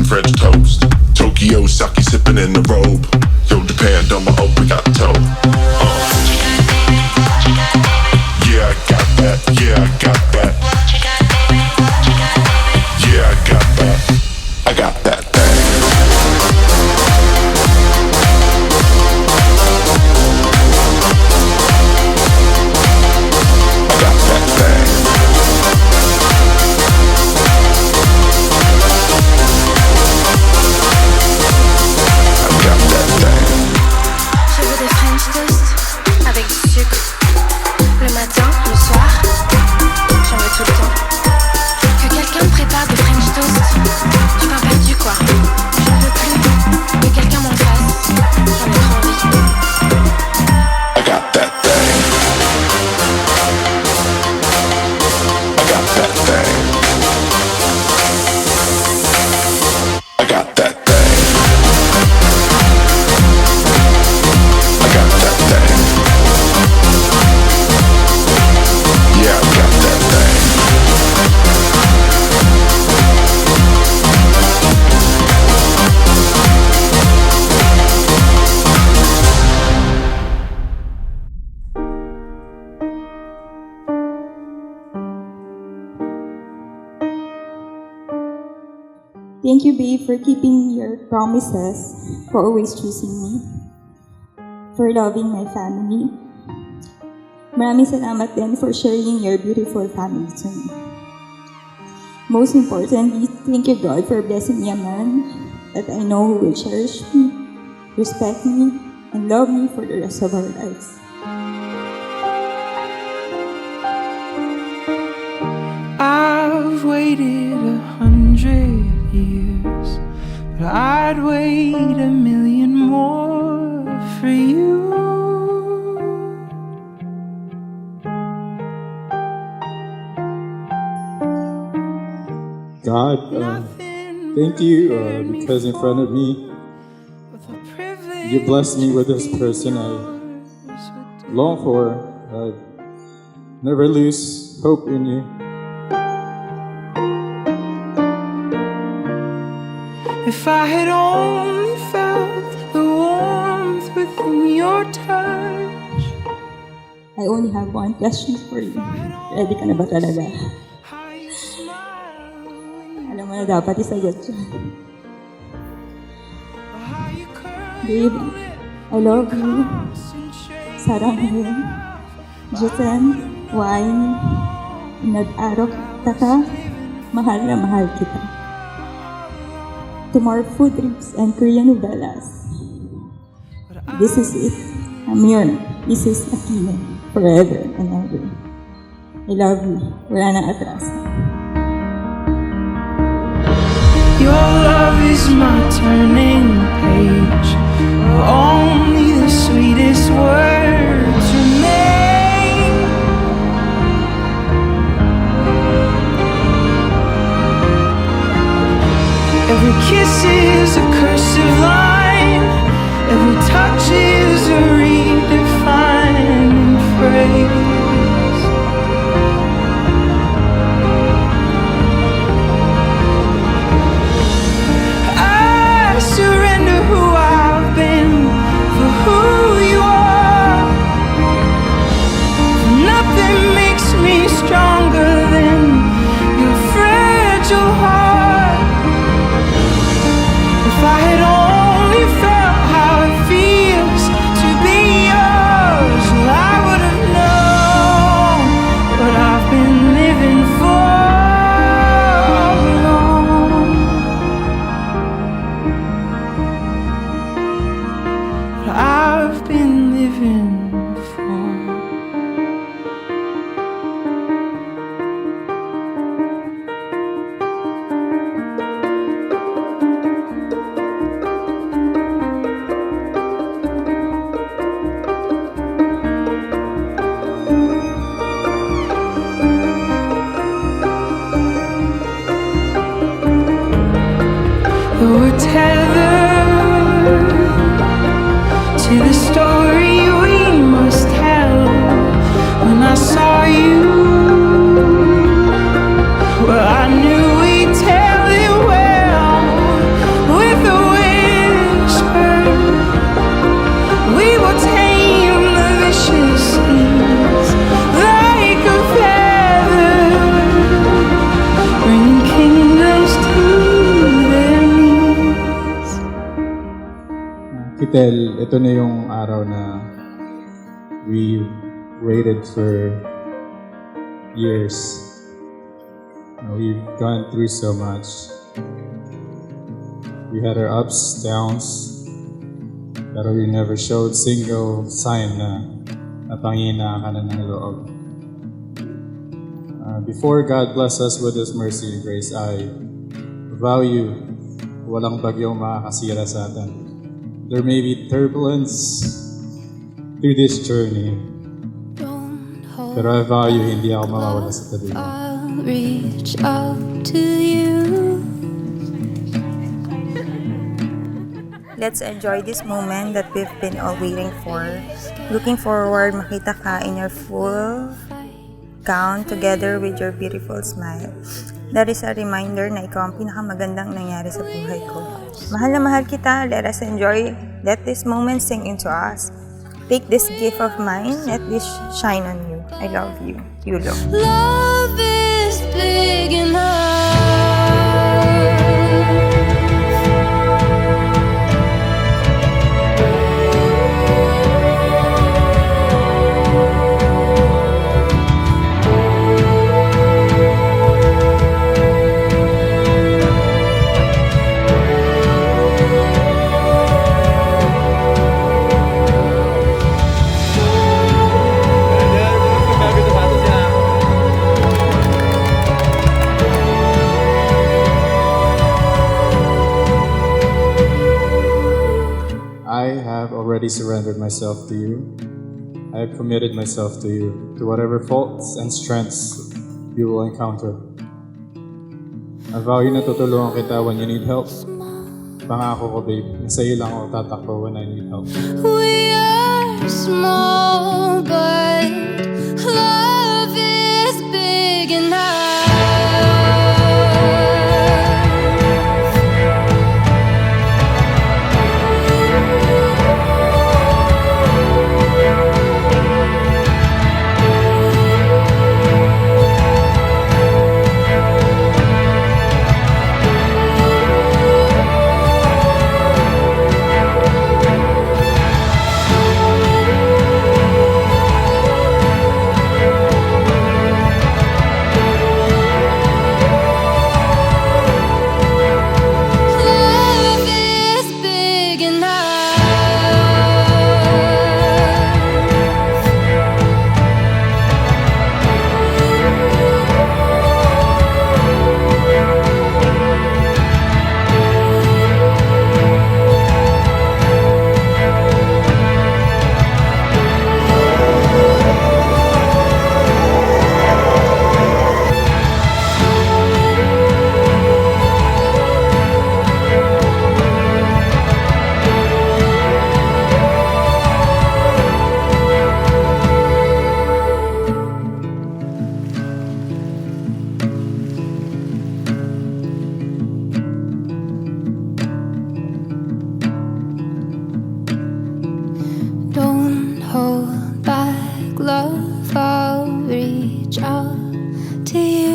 and French toast. Tokyo sake sipping in the robe. Yo, Japan, dumb, I hope we got toe. Yeah, I got that. Yeah, I got that. Yeah, I got that. I got that thing. I got that thing. I got that thing. Je veux des French toast avec du sucre. Le matin, le soir, j'en veux tout le temps. Que quelqu'un me prépare des French toast. Tu m'as perdu quoi. J'en veux plus. Que quelqu'un m'en fasse. J'en ai trop envie. I got that thing. I got that thing. I got that thing. I got that thing. Yeah, I got that thing. Thank you, babe, for keeping your promises, for always choosing me, for loving my family. Maraming salamat din for sharing your beautiful family to me. Most importantly, thank you, God, for blessing me a man that I know who will cherish me, respect me, and love me for the rest of our lives. I've waited 100 years, but I'd wait 1,000,000 more for you. God, thank you because in front of me, you blessed me with this person I long for. Never lose hope in you. If I had only felt the warmth within your touch. I only have one question for you. Ready ka na ba talaga? Alam mo na dapat isagot siya. Babe, I love you. Sarangin, Jitan, Wine, nag-araw ka, mahal na mahal kita. To more food trips and Korean novelas. This is it. I'm your Mrs. Aquino, forever and ever. I love you. Wala nang atras. Your love is my turning page. Only the sweetest words remain. Every kiss is a cursive line. Every touch is a redefining phrase. I surrender who I've been for who you are. Nothing makes me stronger than your fragile heart. If I had only felt how it feels to be yours, well, I would have known what I've been living for all along. What I've been living for. We're tethered to the story we must tell. When I saw you, well, I knew we'd tell it well. Kitel, ito na yung araw na we waited for years. We've gone through so much. We had our ups, downs, pero we never showed single sign na napangina ka na ng loob. Before God bless us with His mercy and grace, I value walang bagyong makakasira sa atin. There may be turbulence through this journey, pero I value hindi ako mawawala sa tabi niya. I'll reach out to you. Let's enjoy this moment that we've been all waiting for. Looking forward makita ka in your full gown together with your beautiful smile. That is a reminder na ikaw ang pinakamagandang nangyari sa buhay ko. Mahal na mahal kita. Let us enjoy. Let this moment sink into us. Take this gift of mine. Let this shine on you. I love you. Eulo. Love is big enough. I have already surrendered myself to you. I have committed myself to you, to whatever faults and strengths you will encounter. I vow na tutulungan kita when you need help. Pangako ko, babe, na sa'yo lang ako tatakbo when I need help. We are small, but love is big enough. Don't hold back, love, I'll reach out to you.